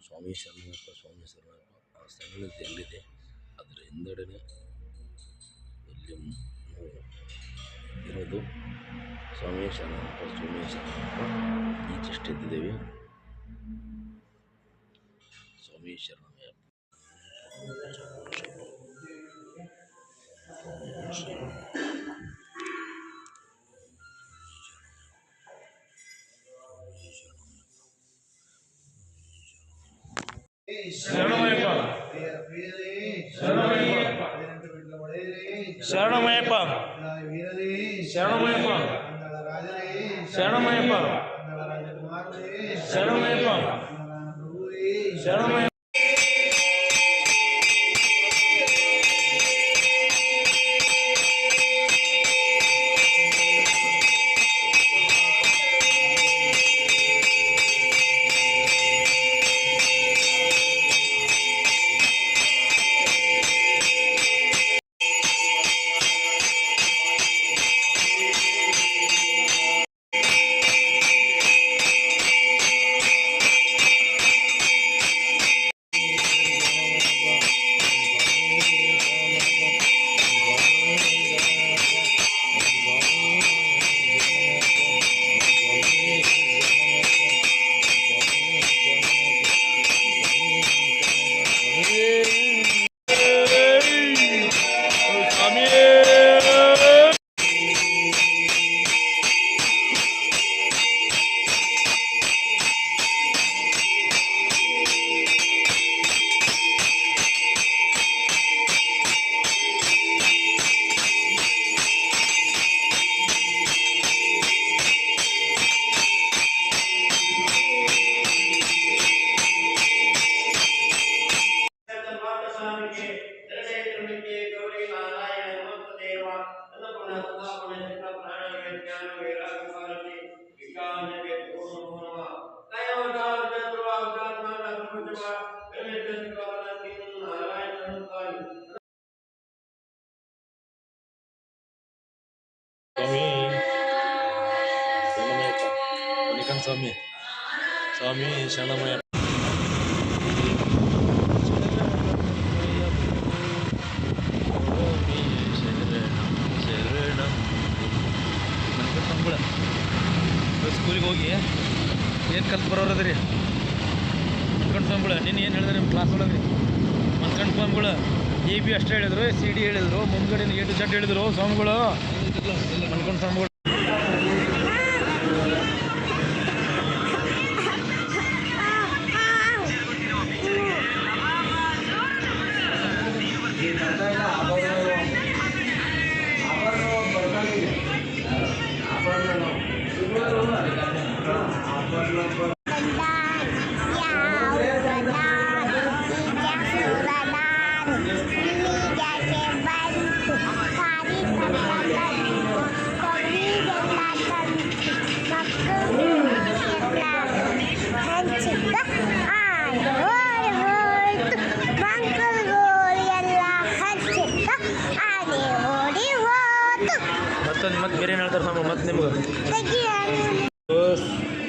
ಸ್ವಾಮಿ ಶರಣಪ್ಪ ಸ್ವಾಮಿ ಶರಣಪ್ಪ ಆ ಸನ್ನಿಧಿ ಎಲ್ಲಿದೆ ಅದರ ಹಿಂದೆಡೆನೇ ಇಲ್ಲಿ ಇರೋದು ಸ್ವಾಮಿ ಶರಣಪ್ಪ ಈಚೆಷ್ಟಿದ್ದೇವೆ ಸ್ವಾಮಿ ಶರಣಮಯ್ಯಪ್ಪ ಶರಣಮಯ್ಯಪ್ಪ ಶರಣಮಯ್ಯಪ್ಪ ಶರಣಮಯ್ಯಪ್ಪ ಶರಣಮಯ್ಯಪ್ಪ ಶರಣಮಯ್ಯಪ್ಪ ಶರಣಮಯ್ಯಪ್ಪ ಶರಣಮಯ್ಯಪ್ಪ ಸ್ವಾಮಿ ಸ್ವಾಮಿ ಶರಣಮಯ್ಯಪ್ಪ ಸ್ಕೂಲಿಗೆ ಹೋಗಿ ಏನು ಕಲ್ತು ಬರೋರದ್ರಿ ಮನ್ಕಂಡು ಸ್ವಾಮಿಗಳು ನಿನ್ನ ಏನು ಹೇಳಿದ್ರಿ ನಿಮ್ಮ ಕ್ಲಾಸ್ ಒಳಗೆ ಮನ್ಕಂಡು ಸ್ವಾಮಿಗಳು AB ಅಷ್ಟೇ ಹೇಳಿದ್ರು CD ಹೇಳಿದ್ರು ಮುಂದ್ಗಡೆ A to Z ಹೇಳಿದ್ರು ಸ್ವಾಮಿಗಳು ಮನ್ಕಂಡು ಸ್ವಾಮಿಗಳು ಮತ್ತೆ ಬೇರೆ ಏನು ಹೇಳ್ತಾರೆ ಸ್ವಾಮಿ ಮತ್ತೆ ನಿಮ್ಗೆ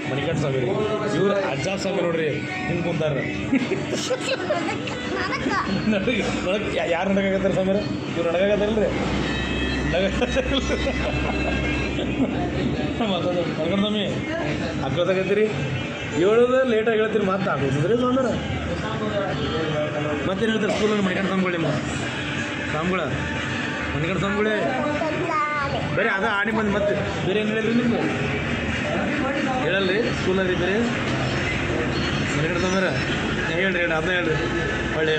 ಮಣಿಕಂಠ ಸ್ವಾಮಿ ರೀ ಇವ್ರು ಅಜ್ಜ ಸ್ವಾಮಿ ನೋಡ್ರಿ ಹಿಂಗೆ ಕುಂತಾರ ಯಾರು ನಡಕಾಗತ್ತಾರ ಸ್ವಾಮಿ ಇವ್ರು ನಡಕಾಗತ್ತಾರಲ್ರಿ ಮಲ್ಕೊಂಡು ಸ್ವಾಮಿ ಹಾಕೋದಾಗತ್ತೀರಿ ಹೇಳೋದ ಲೇಟಾಗಿ ಹೇಳ್ತೀರಿ ಮತ್ತೆ ಹಾಕೋದ್ರಿ ಸ್ವಾಮಿರ ಮತ್ತೇನು ಹೇಳ್ತಾರೆ ಸ್ಕೂಲಲ್ಲಿ ಮಣಿಕಂಠ ಸ್ವಾಮಿಗಳು ನಿಮ್ಮ ಸ್ವಾಮಿಗಳ ಮಣಿಕಂಠ ಸ್ವಾಮಿಗಳೇ ಬೇರೆ ಅದ ಆಡಿ ಬಂದು ಮತ್ತೆ ಬೇರೆ ಏನು ಹೇಳಿದ್ರಿ ನಿಮ್ಗೆ ಹೇಳಲ್ರಿ ಸ್ಕೂಲಲ್ಲಿ ಬೇರೆ ಮನೆಗಡೆ ತಂದ್ರೆ ಹೇಳ್ರಿ ಅದನ್ನ ಹೇಳ್ರಿ ಒಳ್ಳೆ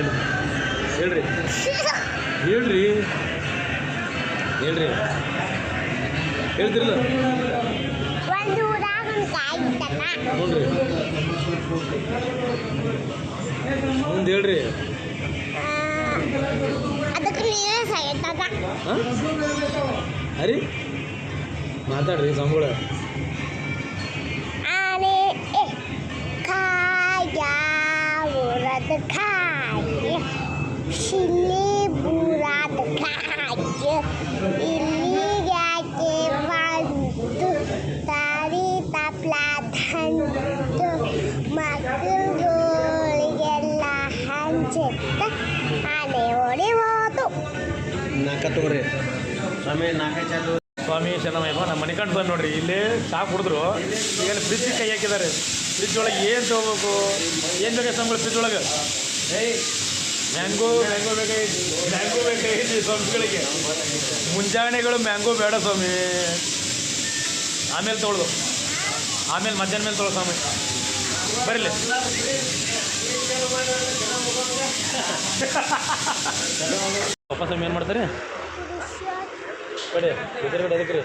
ಹೇಳ್ರಿ ಹೇಳ್ರಿ ಹೇಳ್ರಿ ಹೇಳ್ತಿರಲ್ಲ ನೋಡ್ರಿ ಮುಂದೆ ಹೇಳ್ರಿ ಅರಿ ಮಾತಾಡ್ರಿ ಸಂಬಳ ಶಿಲೆ ಬುರಾದ ಕಾಯ ಇಲ್ಲಿಗೆ ಬಂದು ತಾರಿ ತಪ್ಲ ತಂದು ಮಕ್ಕಳುಗಳಿಗೆ ಆನೆ ಹೊಡೆಯೋದು. ನಾಲ್ಕ ತಗೋರಿ ಸ್ವಾಮಿ ನಾಲ್ಕೈ ಚಾಲು ಸ್ವಾಮಿ ಶರಣಮಯ್ಯಪ್ಪ ನಮ್ಮ ಮನಿಕಂಡು ಬಂದು ನೋಡ್ರಿ ಇಲ್ಲಿ ಚಾ ಕುಡಿದ್ರು ಈಗ ಫ್ರಿಜ್ ಕೈ ಹಾಕಿದ್ದಾರೆ. ಫ್ರಿಜ್ ಒಳಗೆ ಏನು ತೊಗೋಬೇಕು ಏನು ಬೇಕಾಯ್ತು ಸ್ವಾಮಿಗಳು ಫ್ರಿಜ್ ಒಳಗೆ ಮ್ಯಾಂಗೋ ಬೇಕಾಗಿತ್ತು ಸ್ವಾಮಿಗಳಿಗೆ. ಮುಂಜಾನೆಗಳು ಮ್ಯಾಂಗೋ ಬೇಡ ಸ್ವಾಮಿ, ಆಮೇಲೆ ತೊಗೊಳ್ದು ಆಮೇಲೆ ಮಧ್ಯಾಹ್ನ ಮೇಲೆ ತೊಗೊಳ್ಳೋ ಸ್ವಾಮಿ ಬರಲಿ. ಪಪ್ಪ ಸ್ವಾಮಿ ಏನು ಮಾಡ್ತಾರೆ ಕಡೆ ಎದುರುಗಡೆ ಅದಕ್ಕೆ ರೀ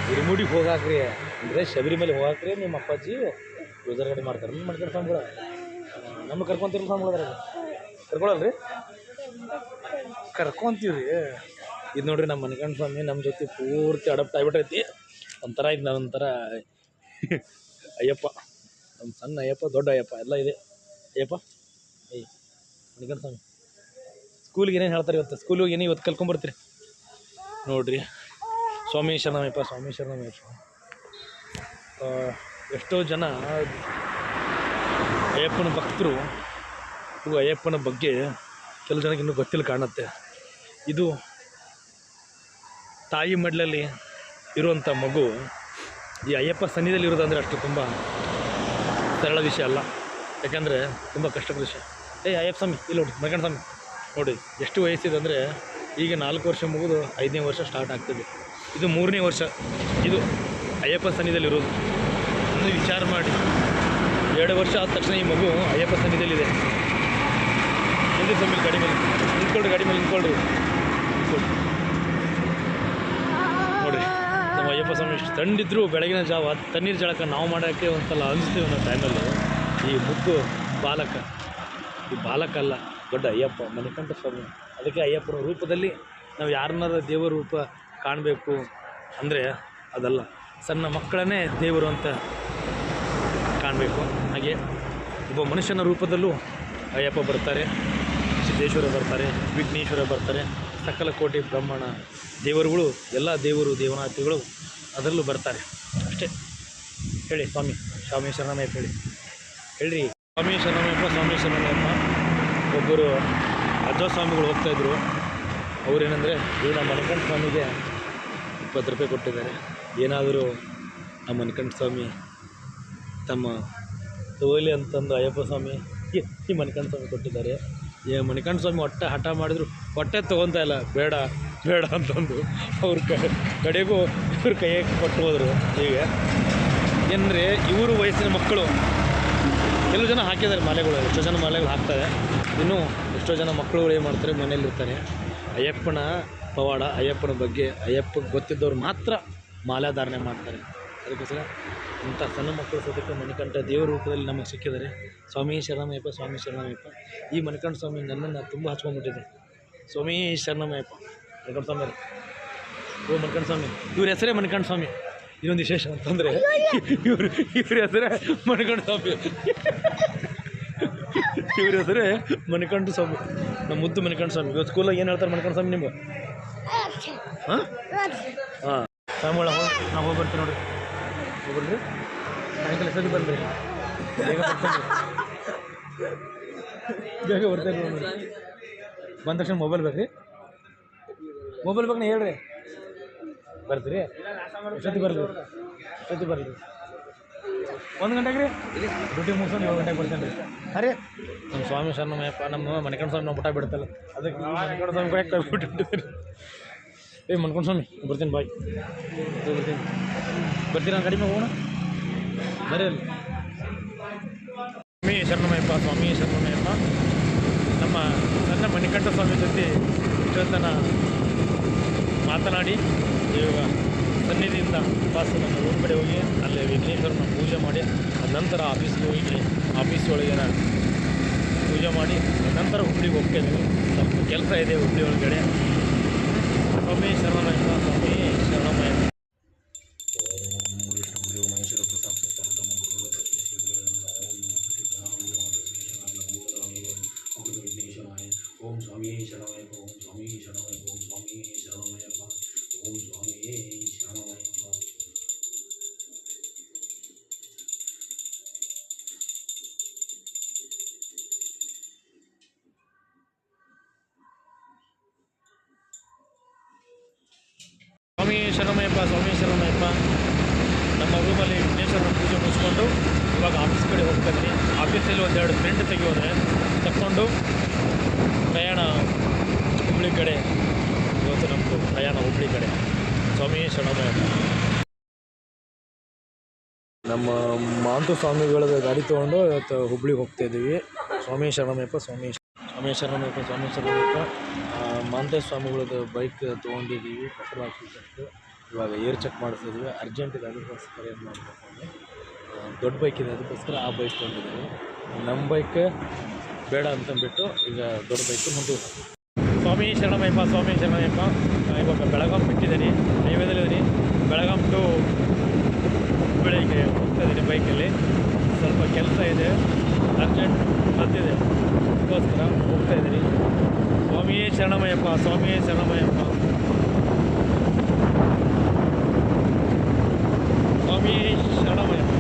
ಹಿರಿಮುಡಿಗೆ ಹೋಗಾಕ್ರಿ ಅಂದರೆ ಶಬರಿಮಲೆ ಹೋಗಾಕ್ರಿ. ನಿಮ್ಮ ಅಪ್ಪಾಜಿ ಎದುರುಗಡೆ ಮಾಡ್ತಾರೆ. ನಿಮ್ಮ ಮಾಡ್ತಾರೆ ಸ್ವಾಮಿಗಳು ನಮ್ಗೆ ಕರ್ಕೊಂತೀರಿ ಸ್ವಾಮಿಗಳದ್ರಾಗ ಕರ್ಕೊಳಲ್ರಿ ಕರ್ಕೊಂತೀವ್ರಿ. ಇದು ನೋಡ್ರಿ ನಮ್ಮ ಮನಿಕಂಡ ಸ್ವಾಮಿ ನಮ್ಮ ಜೊತೆ ಪೂರ್ತಿ ಅಡಪ್ಟ್ ಆಗಿಬಿಟ್ಟೈತಿ. ಒಂಥರ ಇದು ನಾವೊಂಥರ ಅಯ್ಯಪ್ಪ, ನಮ್ಮ ಸಣ್ಣ ಅಯ್ಯಪ್ಪ ದೊಡ್ಡ ಅಯ್ಯಪ್ಪ ಎಲ್ಲ ಇದೆ. ಅಯ್ಯಪ್ಪ ಏಯ್ ಮನಿಕಂಡ ಸ್ವಾಮಿ ಸ್ಕೂಲಿಗೆ ಏನೇನು ಹೇಳ್ತಾರೆ ಇವತ್ತು, ಸ್ಕೂಲಿಗೆ ಏನೇ ಇವತ್ತು ಕಲ್ಕೊಂಬರ್ತೀರಿ ನೋಡ್ರಿ. ಸ್ವಾಮಿ ಶರಣಮಯ್ಯಪ್ಪ ಸ್ವಾಮಿ ಶರಣಮಯ್ಯಪ್ಪ. ಎಷ್ಟೋ ಜನ ಅಯ್ಯಪ್ಪನ ಭಕ್ತರು ಇವು ಅಯ್ಯಪ್ಪನ ಬಗ್ಗೆ ಕೆಲವು ಜನಕ್ಕೆ ಇನ್ನೂ ಗೊತ್ತಿಲ್ಲ ಕಾಣುತ್ತೆ. ಇದು ತಾಯಿ ಮಡ್ಲಲ್ಲಿ ಇರುವಂಥ ಮಗು ಈ ಅಯ್ಯಪ್ಪ ಸನ್ನಿಧಿಯಲ್ಲಿ ಇರೋದಂದರೆ ಅಷ್ಟು ತುಂಬ ಸರಳ ವಿಷಯ ಅಲ್ಲ. ಯಾಕಂದರೆ ತುಂಬ ಕಷ್ಟದ ವಿಷಯ. ಅಯ್ಯಪ್ಪ ಸ್ವಾಮಿ ಇಲ್ಲಿ ನೋಡಿ ಮಗನ ಸ್ವಾಮಿ ನೋಡಿ ಎಷ್ಟು ವಯಸ್ಸಿದೆ ಅಂದರೆ ಈಗ 4 ವರ್ಷ ಮುಗಿದು 5ನೇ ವರ್ಷ ಸ್ಟಾರ್ಟ್ ಆಗ್ತದೆ. ಇದು 3ನೇ ವರ್ಷ ಇದು ಅಯ್ಯಪ್ಪ ಸನ್ನಿಧಿಯಲ್ಲಿರೋದು. ಅಂದರೆ ವಿಚಾರ ಮಾಡಿ 2 ವರ್ಷ ಆದ ತಕ್ಷಣ ಈ ಮಗು ಅಯ್ಯಪ್ಪ ಸನ್ನಿಧಿಯಲ್ಲಿದೆ. ಹಿಂದೆ ಸ್ವಾಮಿ ಗಾಡಿ ಮೇಲೆ ನಿಂತ್ಕೊಳ್ರಿ, ಗಾಡಿ ಮೇಲೆ ನಿಂತ್ಕೊಳ್ರಿ ನೋಡಿರಿ. ನಮ್ಮ ಅಯ್ಯಪ್ಪ ಸ್ವಾಮಿ ಇಷ್ಟು ತಂಡಿದ್ರು ಬೆಳಗಿನ ಜಾವ ತಣ್ಣೀರು ಜಳಕ ನಾವು ಮಾಡೋಕ್ಕೆ ಒಂದ್ಸಲ ಅನಿಸ್ತೀವಿ ಅನ್ನೋ ಟೈಮಲ್ಲಿ ಈ ಮುದ್ದು ಬಾಲಕ, ಈ ಬಾಲಕ ಅಲ್ಲ ದೊಡ್ಡ ಅಯ್ಯಪ್ಪ ಮಣಿಕಂಠ ಸ್ವಾಮಿ. ಅದಕ್ಕೆ ಅಯ್ಯಪ್ಪನ ರೂಪದಲ್ಲಿ ನಾವು ಯಾರನ್ನಾರ ದೇವರ ರೂಪ ಕಾಣಬೇಕು ಅಂದರೆ ಅದಲ್ಲ, ಸಣ್ಣ ಮಕ್ಕಳನ್ನೇ ದೇವರು ಅಂತ ಕಾಣಬೇಕು. ಹಾಗೆ ಒಬ್ಬ ಮನುಷ್ಯನ ರೂಪದಲ್ಲೂ ಅಯ್ಯಪ್ಪ ಬರ್ತಾರೆ, ಸಿದ್ದೇಶ್ವರ ಬರ್ತಾರೆ, ವಿಘ್ನೇಶ್ವರ ಬರ್ತಾರೆ, ಸಕಲ ಕೋಟಿ ಬ್ರಹ್ಮಣ ದೇವರುಗಳು ಎಲ್ಲ ದೇವರು ದೇವನಾಥಿಗಳು ಅದರಲ್ಲೂ ಬರ್ತಾರೆ. ಅಷ್ಟೇ ಹೇಳಿ ಸ್ವಾಮಿ ಸ್ವಾಮಿ ಶರಣಮಯ್ಯಪ್ಪ ಹೇಳ್ರಿ ಸ್ವಾಮಿ ಶರಣಮಯ್ಯಪ್ಪ ಸ್ವಾಮಿ ಶರಣಮಯ್ಯಪ್ಪ. ಒಬ್ಬರು ಅಜ್ಜ ಸ್ವಾಮಿಗಳು ಹೋಗ್ತಾಯಿದ್ರು. ಅವರೇನೆಂದರೆ ಈ ನಮ್ಮ ಮಣಿಕಂಠ ಸ್ವಾಮಿಗೆ 20 ರೂಪಾಯಿ ಕೊಟ್ಟಿದ್ದಾರೆ. ಏನಾದರೂ ನಮ್ಮ ಮಣಿಕಂಠ ಸ್ವಾಮಿ ತಮ್ಮ ತಗೋಲಿ ಅಂತಂದು ಅಯ್ಯಪ್ಪ ಸ್ವಾಮಿ ಈ ಮಣಿಕಂಠ ಸ್ವಾಮಿ ಕೊಟ್ಟಿದ್ದಾರೆ. ಈ ಮಣಿಕಂಠ ಸ್ವಾಮಿ ಹೊಟ್ಟೆ ಹಠ ಮಾಡಿದ್ರು ಹೊಟ್ಟೆ ತೊಗೊತಾ ಇಲ್ಲ, ಬೇಡ ಬೇಡ ಅಂತಂದು ಅವ್ರ ಕಡೆಗೂ ಇವ್ರ ಕೈಯಾಗಿ ಕೊಟ್ಟು ಹೋದರು. ಹೀಗೆ ಏನಂದರೆ ಇವರು ವಯಸ್ಸಿನ ಮಕ್ಕಳು ಕೆಲವು ಜನ ಹಾಕಿದ್ದಾರೆ ಮಾಲೆಗಳು, ಎಷ್ಟೋ ಜನ ಮಾಲೆಗಳು ಹಾಕ್ತಾರೆ. ಇನ್ನೂ ಎಷ್ಟೋ ಜನ ಮಕ್ಕಳುಗಳು ಏನು ಮಾಡ್ತಾರೆ ಮನೇಲಿರ್ತಾರೆ. ಅಯ್ಯಪ್ಪನ ಪವಾಡ, ಅಯ್ಯಪ್ಪನ ಬಗ್ಗೆ ಅಯ್ಯಪ್ಪಗೆ ಗೊತ್ತಿದ್ದವ್ರು ಮಾತ್ರ ಮಾಲಾಧಾರಣೆ ಮಾಡ್ತಾರೆ. ಅದಕ್ಕೋಸ್ಕರ ಇಂಥ ಸಣ್ಣ ಮಕ್ಕಳು ಸದ್ಯಕ್ಕೆ ಮಣಿಕಂಠ ದೇವರ ರೂಪದಲ್ಲಿ ನಮಗೆ ಸಿಕ್ಕಿದ್ದಾರೆ. ಸ್ವಾಮಿ ಶರಣಮಯ್ಯಪ್ಪ ಸ್ವಾಮಿ ಶರಣಮಯ್ಯಪ್ಪ. ಈ ಮಣಿಕಂಠ ಸ್ವಾಮಿ ನನ್ನನ್ನು ತುಂಬ ಹಚ್ಕೊಂಡ್ಬಿಟ್ಟಿದೆ. ಸ್ವಾಮಿ ಶರಣಮಯ್ಯಪ್ಪ ಮಣಿಕಂಠ ಸ್ವಾಮಿ ಓ ಮಣಿಕಂಠ ಸ್ವಾಮಿ. ಇವ್ರ ಹೆಸರೇ ಮಣಿಕಂಠ ಸ್ವಾಮಿ. ಇನ್ನೊಂದು ವಿಶೇಷ ಅಂತಂದರೆ ಇವ್ರ ಹೆಸರೇ ಮಣಿಕಂಠ ಸ್ವಾಮಿ. ಇವ್ರ ಹೆಸರೇ ಮಣಿಕಂಠ ಸ್ವಾಮಿ, ನಮ್ಮ ಮುದ್ದು ಮಣಿಕಂಠ ಸ್ವಾಮಿ. ಇವತ್ತು ಸ್ಕೂಲಾಗ ಏನು ಹೇಳ್ತಾರೆ ಮಣಿಕಂಠ ಸ್ವಾಮಿ ನಿಮ್ಗೆ? ಹಾಂ ಹಾಂ ಸ್ವಾಮಿಗಳ ನಾವು ಹೋಗಿ ಬರ್ತೀವಿ ನೋಡಿರಿ. ಹೋಗ್ಬರ್ರಿ ಸಾಯಂಕಾಲ ಎಷ್ಟೊತ್ತಿಗೆ ಬಂದ್ರಿ? ಬೇಗ ಬರ್ತೀನಿ, ಬೇಗ ಬರ್ತೀನಿ ನೋಡಿ. ಬಂದ ತಕ್ಷಣ ಮೊಬೈಲ್ ಬೇಕು ರೀ, ಮೊಬೈಲ್ ಬೇಕು ಹೇಳ್ರಿ. ಬರ್ತೀರಿ? ಎಷ್ಟೊತ್ತಿಗೆ ಬರ್ಲಿ? ಎಷ್ಟೊತ್ತಿಗೆ ಬರ್ಲಿ? 1 ಗಂಟೆಗೆ ರೀ ಡ್ಯೂಟಿ ಮುಗಿಸ್ಕೊಂಡು 7 ಗಂಟೆಗೆ ಬರ್ತೇನೆ ರೀ. ಅರೆ ನಮ್ಮ ಸ್ವಾಮಿ ಶರಣಮಯ್ಯಪ್ಪ ನಮ್ಮ ಮಣಿಕಂಠ ಸ್ವಾಮಿ ನಾವು ಊಟ ಬಿಡ್ತಲ್ಲ, ಅದಕ್ಕೆ ಮಣಿಕಂಠ ಸ್ವಾಮಿ ಕೂಡ ಕೈ ಬಿಟ್ಟಿರ್ತೀವಿ. ಮಣಿಕಂಠ ಸ್ವಾಮಿ ಬರ್ತೀನಿ ಬಾಯ್, ಬರ್ತೀನಿ. ಬರ್ತೀರಾ ಕಡಿಮೆ ಹೋಗೋಣ ಬರೀ ಅಲ್ಲಿ. ಸ್ವಾಮಿ ಶರಣಮಯ್ಯಪ್ಪ ಸ್ವಾಮಿ ಶರಣಮಯ್ಯಪ್ಪ. ನಮ್ಮ ಸಣ್ಣ ಮಣಿಕಂಠ ಸ್ವಾಮಿ ಜೊತೆ ಇಷ್ಟೊತ್ತನ ಮಾತನಾಡಿ ಇವಾಗ ಸನ್ನಿಧಿಯಿಂದ ವಾಸ ನಮ್ಮ ರೂಮ್ ಕಡೆ ಹೋಗಿ ಅಲ್ಲಿ ವಿಘ್ನೇಶ್ವರನ ಪೂಜೆ ಮಾಡಿ ನಂತರ ಆಫೀಸ್ಗೆ ಹೋಗಿ ಆಫೀಸ್ ಒಳಗಿನ ಪೂಜೆ ಮಾಡಿ ನಂತರ ಹುಬ್ಳಿಗೆ ಹೋಗ್ತಾಯಿದ್ದೀವಿ. ಸ್ವಲ್ಪ ಕೆಲಸ ಇದೆ ಹುಬ್ಳಿ ಒಳಗಡೆ. ಸ್ವಾಮಿ ಶರಣಮಯ್ಯಪ್ಪ ಸ್ವಾಮಿ ಶರಣಮಯ್ಯಪ್ಪ. ಓಂ ಸ್ವಾಮಿ ಶರಣಮಯ್ಯಪ್ಪ ಓಂ ಸ್ವಾಮಿ ಶರಣಮಯ್ಯಪ್ಪ ಓಂ ಸ್ವಾಮಿ ಶರಣಮಯ್ಯಪ್ಪ ಓಂ ಸ್ವಾಮಿ ಶರಣಮಯ್ಯಪ್ಪ. ಸ್ವಾಮಿ ಶರಣಮಯ್ಯಪ್ಪ. ನಮ್ಮ ರೂಮಲ್ಲಿ ವಿಘ್ನೇಶ್ವರನ ಪೂಜೆ ಮುಗಿಸ್ಕೊಂಡು ಇವಾಗ ಆಫೀಸ್ ಕಡೆ ಹೋಗ್ತಾ ಇದ್ದೀನಿ. ಆಫೀಸಲ್ಲಿ ಒಂದೆರಡು ಪ್ರಿಂಟ್ ತೆಗಿಯೋದ್ರೆ ತಕ್ಕೊಂಡು ಪ್ರಯಾಣ ಹುಬ್ಳಿ ಕಡೆ. ಇವತ್ತು ನಮ್ಮದು ಪ್ರಯಾಣ ಹುಬ್ಳಿ ಕಡೆ. ಸ್ವಾಮಿ ಶರಣಮಯ್ಯಪ್ಪ. ನಮ್ಮ ಮಾಂತು ಸ್ವಾಮಿಗಳ ಗಾಡಿ ತೊಗೊಂಡು ಇವತ್ತು ಹುಬ್ಳಿಗೆ ಹೋಗ್ತಾ ಇದ್ದೀವಿ. ಸ್ವಾಮಿ ಶರಣಮಯ್ಯಪ್ಪ. ಸ್ವಾಮಿ ಶರಣಮಯ್ಯಪ್ಪ. ಸ್ವಾಮಿ ಶರಣಮಯ್ಯಪ್ಪ. ಮಾಂತೇಶ ಸ್ವಾಮಿಗಳದ್ದು ಬೈಕ್ ತೊಗೊಂಡಿದ್ದೀವಿ. ಪೆಟ್ರೋಲ್ ಹಾಕಿಟ್ಟು ಇವಾಗ ಏರ್ ಚೆಕ್ ಮಾಡಿಸ್ತಿದ್ದೀವಿ. ಅರ್ಜೆಂಟ್ ಇದೆ, ಅದಕ್ಕೋಸ್ಕರ ಏನು ಮಾಡಬೇಕು ಅಂದರೆ ದೊಡ್ಡ ಬೈಕ್ ಇದೆ, ಅದಕ್ಕೋಸ್ಕರ ಆ ಬೈಕ್ ತೊಗೊಂಡಿದ್ದೀವಿ. ನಮ್ಮ ಬೈಕ್ ಬೇಡ ಅಂತಂದ್ಬಿಟ್ಟು ಈಗ ದೊಡ್ಡ ಬೈಕು ಹೊಂಟಿವಿ. ಸ್ವಾಮಿ ಶರಣಮಯ್ಯಪ್ಪ. ಸ್ವಾಮಿ ಶರಣಮಯ್ಯಪ್ಪ. ಇವಾಗ ಬೆಳಗಾಂ ಬಿಟ್ಟಿದ್ದೀನಿ, ಹೈವೇದಲ್ಲಿದ್ದೀನಿ. ಬೆಳಗಾಂ ಟು ಹುಬ್ಬಳ್ಳಿಗೆ ಹೋಗ್ತಾ ಇದ್ದೀನಿ ಬೈಕಲ್ಲಿ. ಸ್ವಲ್ಪ ಕೆಲಸ ಇದೆ, ಅರ್ಜೆಂಟ್ ಬಂದಿದೆ, ಅದಕ್ಕೋಸ್ಕರ ಹೋಗ್ತಾ ಇದ್ದೀನಿ. ಸ್ವಾಮಿಯೇ ಶರಣಮಯ್ಯಪ್ಪ. ಸ್ವಾಮಿಯೇ ಶರಣಮಯ್ಯಪ್ಪ. ಸ್ವಾಮಿಯೇ ಶರಣಮಯ್ಯಪ್ಪ.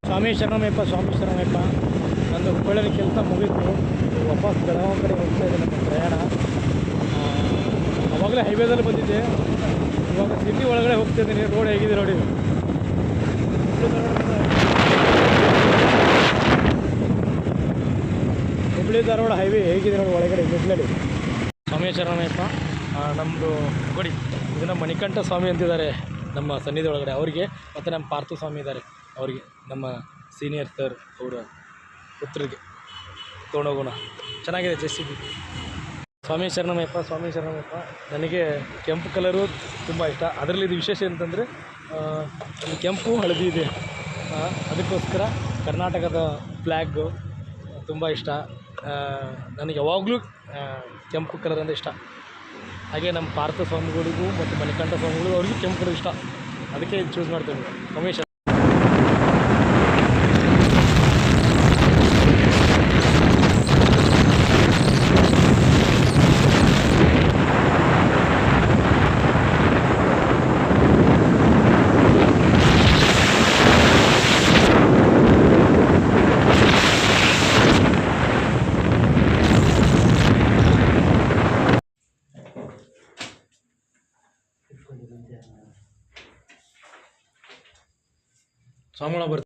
ಸ್ವಾಮಿ ಶರಣಮಯ್ಯಪ್ಪ. ಸ್ವಾಮಿ ಶರಣಮಯ್ಯಪ್ಪ. ನಂದು ಹುಬ್ಬಳ್ಳಿಯಲ್ಲಿ ಕೆಲಸ ಮುಗೀತು, ವಾಪಸ್ ಬೆಳಗಾವಿ ಕಡೆ ಹೋಗ್ತಾ ಇದೆ ನಮ್ಮ ಪ್ರಯಾಣ. ಅವಾಗಲೇ ಹೈವೇದಲ್ಲಿ ಬಂದಿದ್ದೆ, ಇವಾಗ ಸಿಟಿ ಒಳಗಡೆ ಹೋಗ್ತಾ ಇದ್ದೀನಿ. ರೋಡ್ ಹೇಗಿದೆ ನೋಡಿ, ಹುಬ್ಬಳ್ಳಿ ಧಾರವಾಡ ಹೈವೇ ಹೇಗಿದೆ ನೋಡಿ ಒಳಗಡೆ ಮಿಡ್ಲಲ್ಲಿ. ಸ್ವಾಮಿ ಶರಣಮಯ್ಯಪ್ಪ. ನಮ್ಮದು ಕೊಡಿ, ಇದು ನಮ್ಮ ಮಣಿಕಂಠ ಸ್ವಾಮಿ ಅಂತಿದ್ದಾರೆ ನಮ್ಮ ಸನ್ನಿಧಿ ಒಳಗಡೆ ಅವರಿಗೆ, ಮತ್ತು ನಮ್ಮ ಪಾರ್ಥು ಸ್ವಾಮಿ ಇದ್ದಾರೆ ಅವರಿಗೆ, ನಮ್ಮ ಸೀನಿಯರ್ ಸರ್ ಅವರ ಪುತ್ರಿಗೆ ತೊಗೊಂಡೋಗೋಣ. ಚೆನ್ನಾಗಿದೆ JCB. ಸ್ವಾಮಿ ಶರಣಮಯ್ಯಪ್ಪ. ಸ್ವಾಮಿ ಶರಣಮಯ್ಯಪ್ಪ. ನನಗೆ ಕೆಂಪು ಕಲರು ತುಂಬ ಇಷ್ಟ. ಅದರಲ್ಲಿ ಇದು ವಿಶೇಷ ಅಂತಂದರೆ ಕೆಂಪು ಹಳದಿ ಇದೆ, ಅದಕ್ಕೋಸ್ಕರ ಕರ್ನಾಟಕದ ಫ್ಲ್ಯಾಗು ತುಂಬ ಇಷ್ಟ. ನನಗೆ ಯಾವಾಗಲೂ ಕೆಂಪು ಕಲರ್ ಅಂದರೆ ಇಷ್ಟ. ಹಾಗೆ ನಮ್ಮ ಪಾರ್ಥ ಸ್ವಾಮಿಗಳಿಗೂ ಮತ್ತು ಮಣಿಕಂಠ ಸ್ವಾಮಿಗಳಿಗೂ ಅವ್ರಿಗೂ ಕೆಂಪು ಕಲರ್ ಇಷ್ಟ, ಅದಕ್ಕೆ ಚೂಸ್ ಮಾಡ್ತೇವೆ. ಸ್ವಾಮಿ ಸ್ವಾಮಿಗಳ ಬರ್ತಾರೆ.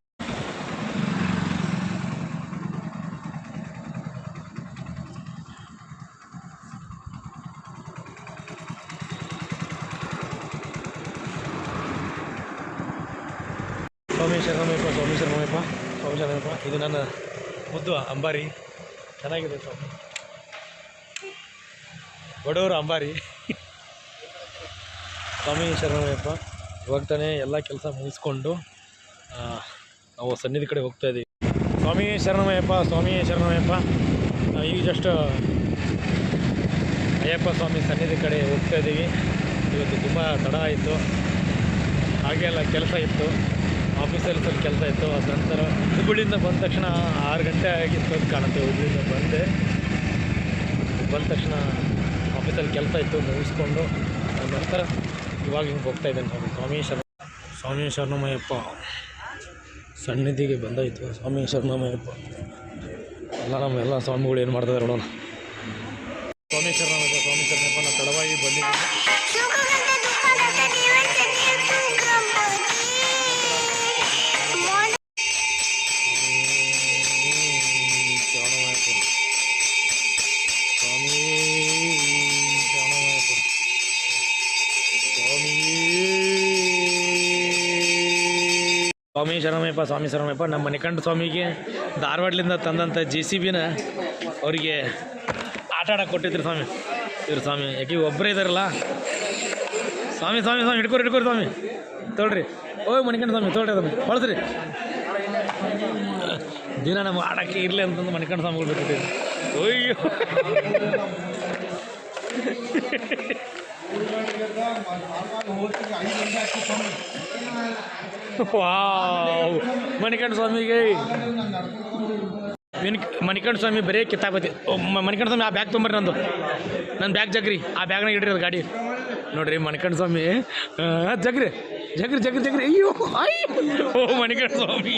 ಸ್ವಾಮಿ ಶರಣಮಯ್ಯಪ್ಪ. ಸ್ವಾಮಿ ಶರಣಮಯ್ಯಪ್ಪ. ಸ್ವಾಮಿ ಶರಣಮಯ್ಯಪ್ಪ. ಇದು ನನ್ನ ಮುದ್ದು ಅಂಬಾರಿ, ಚೆನ್ನಾಗಿದೆ ಸ್ವಾಮಿ, ಬಡವರು ಅಂಬಾರಿ. ಸ್ವಾಮಿ ಶರಣಮಯ್ಯಪ್ಪ. ಇವಾಗ ತಾನೇ ಎಲ್ಲ ಕೆಲಸ ಮುಗಿಸ್ಕೊಂಡು ನಾವು ಸನ್ನಿಧಿ ಕಡೆ ಹೋಗ್ತಾ ಇದ್ದೀವಿ. ಸ್ವಾಮಿ ಶರಣಮಯ್ಯಪ್ಪ. ಸ್ವಾಮಿ ಶರಣಮಯ್ಯಪ್ಪ. ಈಗ ಜಸ್ಟ್ ಅಯ್ಯಪ್ಪ ಸ್ವಾಮಿ ಸನ್ನಿಧಿ ಕಡೆ ಹೋಗ್ತಾ ಇದ್ದೀವಿ. ಇವತ್ತು ತುಂಬ ತಡ ಆಯಿತು, ಹಾಗೆ ಎಲ್ಲ ಕೆಲಸ ಇತ್ತು, ಆಫೀಸಲ್ಲಿ ಸ್ವಲ್ಪ ಕೆಲಸ ಇತ್ತು. ಅದ ನಂತರ ಹುಬ್ಬಳ್ಳಿಯಿಂದ ಬಂದ ತಕ್ಷಣ 6 ಗಂಟೆ ಆಗಿತ್ತು ಅಂತ ಕಾಣುತ್ತೆ. ಹುಬ್ಬಳ್ಳಿಯಿಂದ ಬಂದ ತಕ್ಷಣ ಆಫೀಸಲ್ಲಿ ಕೆಲಸ ಇತ್ತು, ಮುಗಿಸ್ಕೊಂಡು ನಂತರ ಇವಾಗ ಹಿಂಗೆ ಹೋಗ್ತಾ ಇದ್ದೇನೆ. ಸ್ವಾಮಿ ಶರಣಮಯ್ಯಪ್ಪ ಸನ್ನಿಧಿಗೆ ಬಂದಾಯಿತು. ಸ್ವಾಮಿ ಶರಣಮಯ್ಯಪ್ಪ. ನಮ್ಮೆಲ್ಲ ಸ್ವಾಮಿಗಳು ಏನು ಮಾಡ್ತಿದ್ದಾರೆ ನೋಡೋಣ. ಸ್ವಾಮಿ ಶರಣಮಯ್ಯಪ್ಪ. ಸ್ವಾಮಿ ಶರಣಮಯ್ಯಪ್ಪ. ನಾನು ತಡವಾಗಿ ಬಂದಿದ್ದೀನಿ. ಸ್ವಾಮಿ ಶರಣಮಯ್ಯಪ್ಪ. ಸ್ವಾಮಿ ಶರಣಮಯ್ಯಪ್ಪ. ನಮ್ಮ ಮಣಿಕಂಠ ಸ್ವಾಮಿಗೆ ಧಾರವಾಡದಿಂದ ತಂದಂಥ JCBನ ಅವರಿಗೆ ಆಟ ಆಡೋಕೆ ಕೊಟ್ಟಿದ್ರು ಸ್ವಾಮಿ. ಇವ್ರು ಸ್ವಾಮಿ ಯಾಕೆ ಒಬ್ಬರೇ ಇದ್ದಾರಲ್ಲ. ಸ್ವಾಮಿ ಹಿಡ್ಕೊರಿ ಸ್ವಾಮಿ, ತೊಗೊಳ್ರಿ. ಮಣಿಕಂಠ ಸ್ವಾಮಿ ತೊಗೊಳ್ರಿ, ಅದನ್ನು ಬಳಸ್ರಿ. ದಿನ ನಮ್ಮ ಆಡೋಕ್ಕೆ ಇರಲಿ ಅಂತಂದು ಮಣಿಕಂಠ ಸ್ವಾಮಿಗಳು ಬಿಟ್ಟಿದ್ದೀವಿ. ಅಯ್ಯೋ ವಾವ್, ಮಣಿಕಂಠ ಸ್ವಾಮಿಗೆ ಮಣಿಕಂಠ ಸ್ವಾಮಿ ಬರೀ ಕಿತ್ತಾಪತಿ. ಮಣಿಕಂಠ ಸ್ವಾಮಿ ಆ ಬ್ಯಾಗ್ ತೊಗೊಂಬರ್ರಿ, ನನ್ನ ಬ್ಯಾಗ್ ಜಗ್ರಿ, ಆ ಬ್ಯಾಗ್ನಾಗ ಇಡ್ರಿ ಅದು ಗಾಡಿ. ನೋಡ್ರಿ ಮಣಿಕಂಠ ಸ್ವಾಮಿ ಜಗ್ರಿ ಜಗ್ರಿ ಜಗ್ರಿ ಜಗ್ರಿ ಅಯ್ಯೋ ಓ ಮಣಿಕಂಠ ಸ್ವಾಮಿ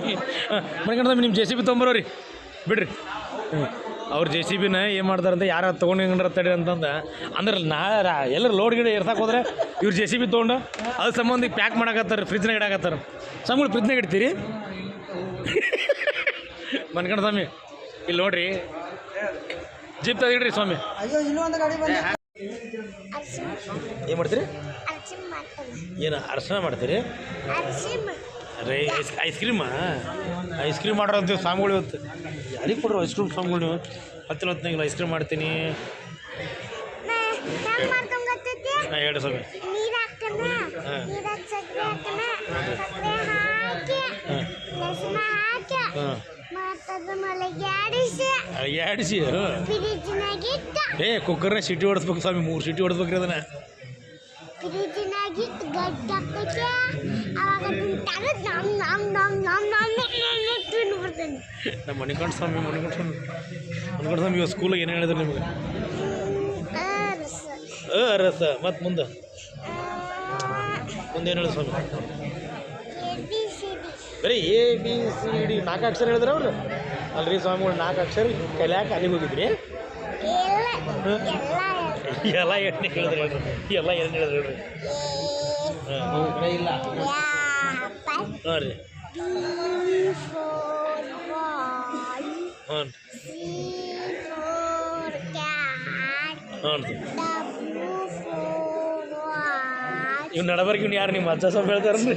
ಮಣಿಕಂಠ ಸ್ವಾಮಿ ನಿಮ್ಮ ಜೆ ಸಿ ಬಿ ತೊಗೊಂಬರೋರಿ ಬಿಡ್ರಿ ಅವ್ರು ಜೆ ಸಿ ಬಿನ ಏನು ಮಾಡ್ತಾರಂತ ಯಾರು ತೊಗೊಂಡು ತಡಿ ಅಂತಂದ ಅಂದ್ರೆ ಎಲ್ಲರೂ ಲೋಡ್ ಗಿಡ ಏರ್ಸಕ್ಕೆ ಹೋದ್ರೆ ಇವ್ರು ಜೆ ಸಿ ಬಿ ತೊಗೊಂಡು ಅದ್ರ ಸಂಬಂಧ ಪ್ಯಾಕ್ ಮಾಡಕತ್ತಾರೆ ಫ್ರಿಜ್ನಾಗ ಇಡಾಕತ್ತಾರೆ ಸ್ವಾಮಿಗಳು ಫ್ರಿಜ್ನಾಗ ಇಡ್ತೀರಿ ಮಣಿಕಂಠ ಸ್ವಾಮಿ ಇಲ್ಲಿ ನೋಡ್ರಿ ಜಿಪ್ ತೆಗಿಡ್ರಿ ಸ್ವಾಮಿ ಏನು ಮಾಡ್ತೀರಿ ಏನು ಅರ್ಶನ ಮಾಡ್ತೀರಿ ರೇ ಐಸ್ ಕ್ರೀಮಾ ಐಸ್ ಕ್ರೀಮ್ ಮಾಡ್ರ ಅಂತೀವಿ ಸ್ವಾಮಿಗಳು ಇವತ್ತು ಯಾರಿಗೆ ಕೊಡ್ರು ಐಸ್ ಕ್ರೀಮ್ ಸ್ವಾಮಿಗಳು ನೀವು ಹೊತ್ತಿನ ಐಸ್ ಕ್ರೀಮ್ ಮಾಡ್ತೀನಿ ಹಾಂ ಹೇಳಿ ಸ್ವಾಮಿ ಆಡಿಸಿ ಏ ಕುಕ್ಕರ್ನ ಸಿಟಿ ಹೊಡಿಸ್ಬೇಕು ಸ್ವಾಮಿ 3 ಸಿಟಿ ಹೊಡಿಸ್ಬೇಕ್ರಿ ಅದನ್ನ ನಮ್ಮ ಮಣಿಕಂಠ ಸ್ವಾಮಿ ಇವಾಗ ಸ್ಕೂಲಾಗ ಏನು ಹೇಳಿದ್ರು ನಿಮಗೆ ರಸ ಮತ್ತು ಮುಂದೆ ಏನು ಹೇಳಿದ್ರು ಸ್ವಾಮಿ ಬರೀ ಎ ಬಿ ಸಿ ಡಿ 4 ಅಕ್ಷರ ಹೇಳಿದ್ರೆ ಅವ್ರು ಅಲ್ರಿ ಸ್ವಾಮಿಗಳು 4 ಅಕ್ಷರ ಕಲಿಯಾಕ ಅಲ್ಲಿಗೆ ಹೋಗಿದ್ರಿ ಎಲ್ಲ ಎಣ್ಣೆ ಹೇಳಿದ್ರೆ ಹೇಳ್ರಿ ಎಲ್ಲ ಏನು ಹೇಳಿದ್ರು ಹೇಳ್ರಿ ಇಲ್ಲ ಹಾಂ ರೀ ಹಾಂ ಇವ್ ನಡಬರ್ಕ ಇವ್ನು ಯಾರು ನಿಮ್ಮ ಅಜ್ಜ ಸ್ವಾಮಿ ಹೇಳ್ತಾರನ್ರಿ